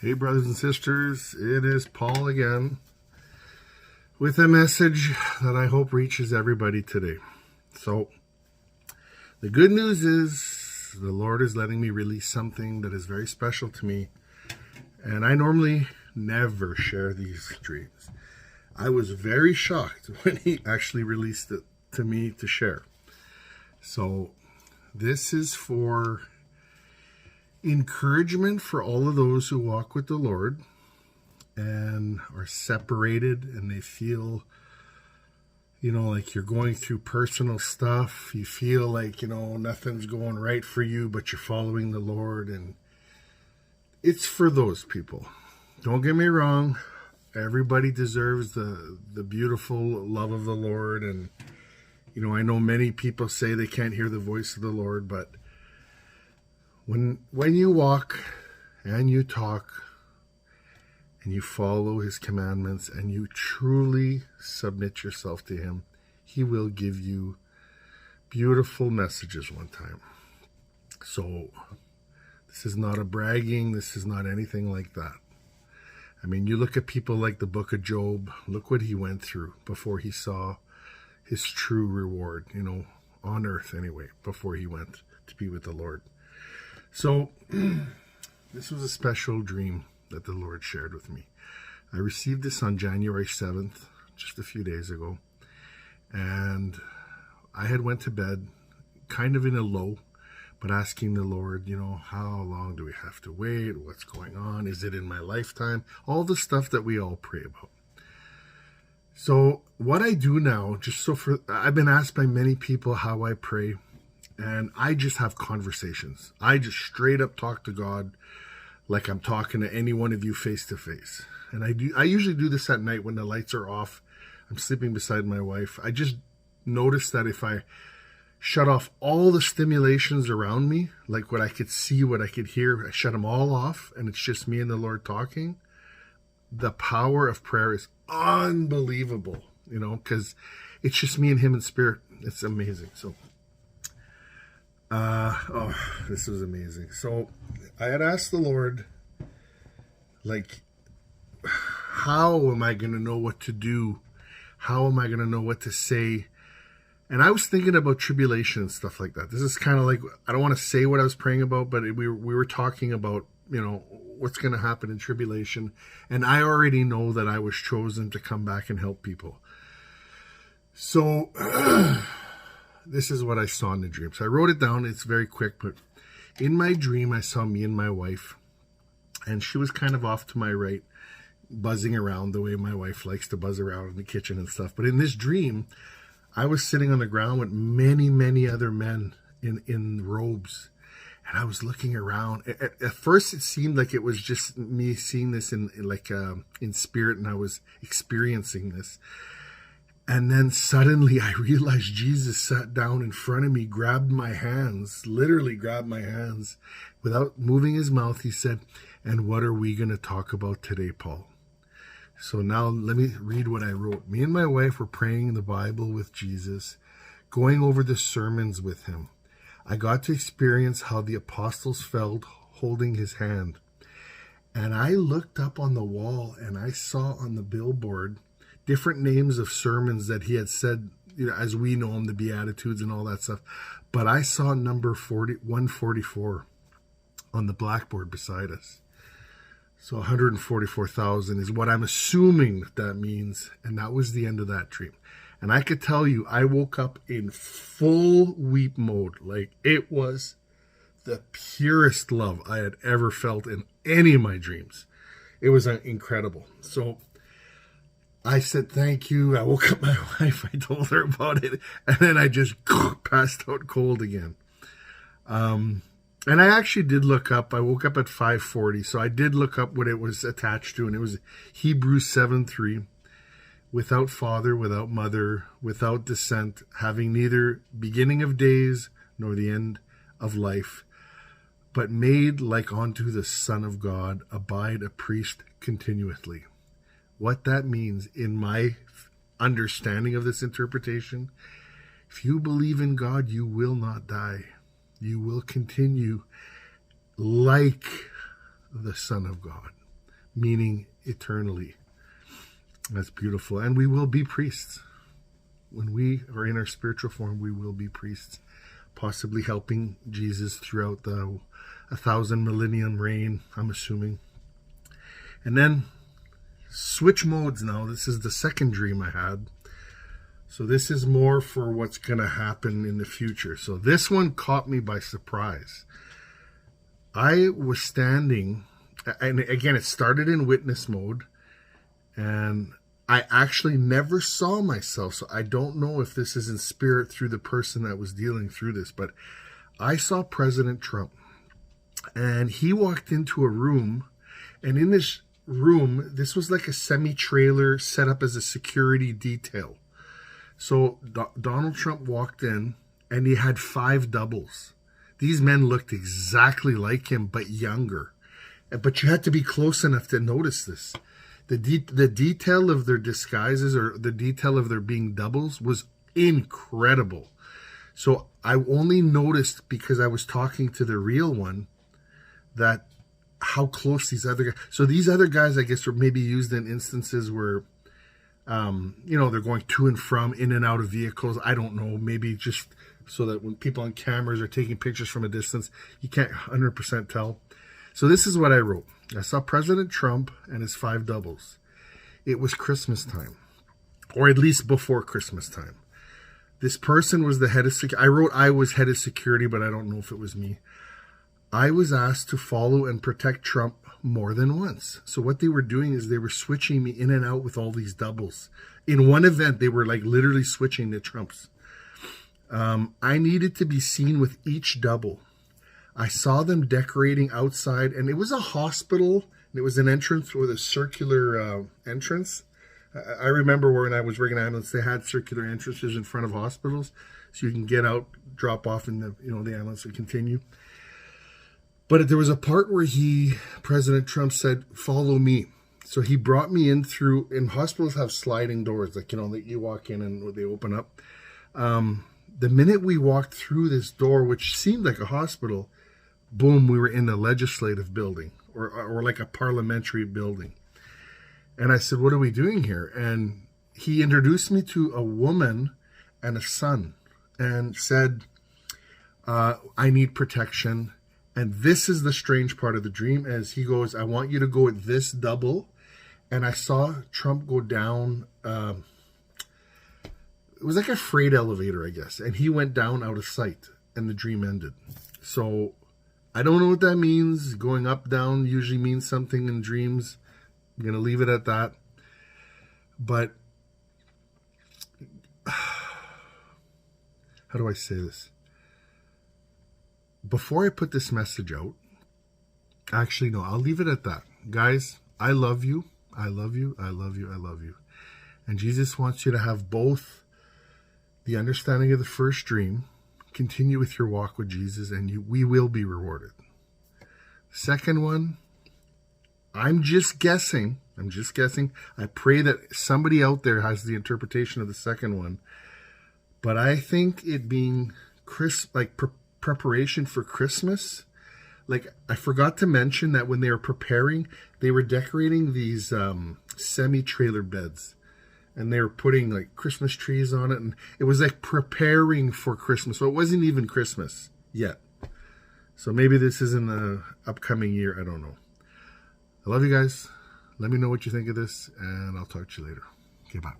Hey, brothers and sisters, it is Paul again with a message that I hope reaches everybody today. So, the good news is the Lord is letting me release something that is very special to me, and I normally never share these dreams. I was very shocked when He actually released it to me to share. So, this is for encouragement for all of those who walk with the Lord and are separated and they feel, like you're going through personal stuff. You feel like, nothing's going right for you, but you're following the Lord. And it's for those people. Don't get me wrong. Everybody deserves the beautiful love of the Lord. And, I know many people say they can't hear the voice of the Lord, but when you walk and you talk and you follow His commandments and you truly submit yourself to Him, He will give you beautiful messages one time. So this is not a bragging. This is not anything like that. I mean, you look at people like the book of Job. Look what he went through before he saw his true reward, on earth anyway, before he went to be with the Lord. So, this was a special dream that the Lord shared with me. I received this on January 7th, just a few days ago. And I had went to bed kind of in a low, but asking the Lord, how long do we have to wait? What's going on? Is it in my lifetime? All the stuff that we all pray about. So, what I do now, I've been asked by many people how I pray. And I just have conversations. I just straight up talk to God like I'm talking to any one of you face to face. And I usually do this at night when the lights are off. I'm sleeping beside my wife. I just notice that if I shut off all the stimulations around me, like what I could see, what I could hear, I shut them all off, and it's just me and the Lord talking, the power of prayer is unbelievable, because it's just me and Him in spirit. It's amazing. So, this was amazing. So I had asked the Lord, how am I going to know what to do? How am I going to know what to say? And I was thinking about tribulation and stuff like that. This is kind of like, I don't want to say what I was praying about, but we were talking about, what's going to happen in tribulation. And I already know that I was chosen to come back and help people. So this is what I saw in the dream. So I wrote it down. It's very quick, but in my dream, I saw me and my wife, and she was kind of off to my right, buzzing around the way my wife likes to buzz around in the kitchen and stuff. But in this dream, I was sitting on the ground with many, many other men in robes, and I was looking around. At first, it seemed like it was just me seeing this in spirit, and I was experiencing this. And then suddenly I realized Jesus sat down in front of me, literally grabbed my hands. Without moving his mouth, he said, "And what are we going to talk about today, Paul?" So now let me read what I wrote. Me and my wife were praying the Bible with Jesus, going over the sermons with him. I got to experience how the apostles felt holding his hand. And I looked up on the wall and I saw on the billboard different names of sermons that he had said, as we know them, the Beatitudes and all that stuff. But I saw number 144 on the blackboard beside us. So 144,000 is what I'm assuming that means. And that was the end of that dream. And I could tell you, I woke up in full weep mode. Like, it was the purest love I had ever felt in any of my dreams. It was incredible. So I said, thank you. I woke up my wife. I told her about it. And then I just passed out cold again. And I actually did look up. I woke up at 5:40. So I did look up what it was attached to. And it was Hebrews 7:3. Without father, without mother, without descent, having neither beginning of days nor the end of life, but made like unto the Son of God, abide a priest continually. What that means in my understanding of this interpretation, if you believe in God, you will not die. You will continue like the Son of God. meaning eternally. That's beautiful. And we will be priests. When we are in our spiritual form, we will be priests, possibly helping Jesus throughout the 1,000 millennium reign, I'm assuming. And then switch modes now. This is the second dream I had. So this is more for what's going to happen in the future. So this one caught me by surprise. I was standing, and again, it started in witness mode, and I actually never saw myself, so I don't know if this is in spirit through the person that was dealing through this, but I saw President Trump, and he walked into a room, and in this room, this was like a semi-trailer set up as a security detail. So Donald Trump walked in, and he had 5 doubles. These men looked exactly like him, but younger. But you had to be close enough to notice this. The detail of their disguises, or the detail of their being doubles, was incredible. So I only noticed because I was talking to the real one that how close these other guys. So these other guys, I guess, were maybe used in instances where, they're going to and from, in and out of vehicles. I don't know. Maybe just so that when people on cameras are taking pictures from a distance, you can't 100% tell. So this is what I wrote. I saw President Trump and his 5 doubles. It was Christmas time, or at least before Christmas time. This person was the head of security. I wrote I was head of security, but I don't know if it was me. I was asked to follow and protect Trump more than once. So what they were doing is they were switching me in and out with all these doubles. In one event, they were like literally switching to Trump's. I needed to be seen with each double. I saw them decorating outside, and it was a hospital. It was an entrance with a circular entrance. I remember when I was working at ambulance, they had circular entrances in front of hospitals, so you can get out, drop off in the ambulance and continue. But there was a part where President Trump said, "Follow me." So he brought me in through, and hospitals have sliding doors, like, that you walk in and they open up. The minute we walked through this door, which seemed like a hospital, boom, we were in the legislative building, or like a parliamentary building. And I said, "What are we doing here?" And he introduced me to a woman and a son and said, "I need protection." And this is the strange part of the dream, as he goes, "I want you to go with this double." And I saw Trump go down. It was like a freight elevator, I guess. And he went down out of sight, and the dream ended. So I don't know what that means. Going up, down usually means something in dreams. I'm going to leave it at that. But how do I say this? Before I put this message out, actually, no, I'll leave it at that. Guys, I love you. I love you. I love you. I love you. And Jesus wants you to have both the understanding of the first dream, continue with your walk with Jesus, and we will be rewarded. Second one, I'm just guessing. I pray that somebody out there has the interpretation of the second one. But I think it being preparation for Christmas. Like, I forgot to mention that when they were preparing, they were decorating these semi-trailer beds. And they were putting like Christmas trees on it. And it was like preparing for Christmas. So it wasn't even Christmas yet. So maybe this is in the upcoming year. I don't know. I love you guys. Let me know what you think of this. And I'll talk to you later. Okay, bye.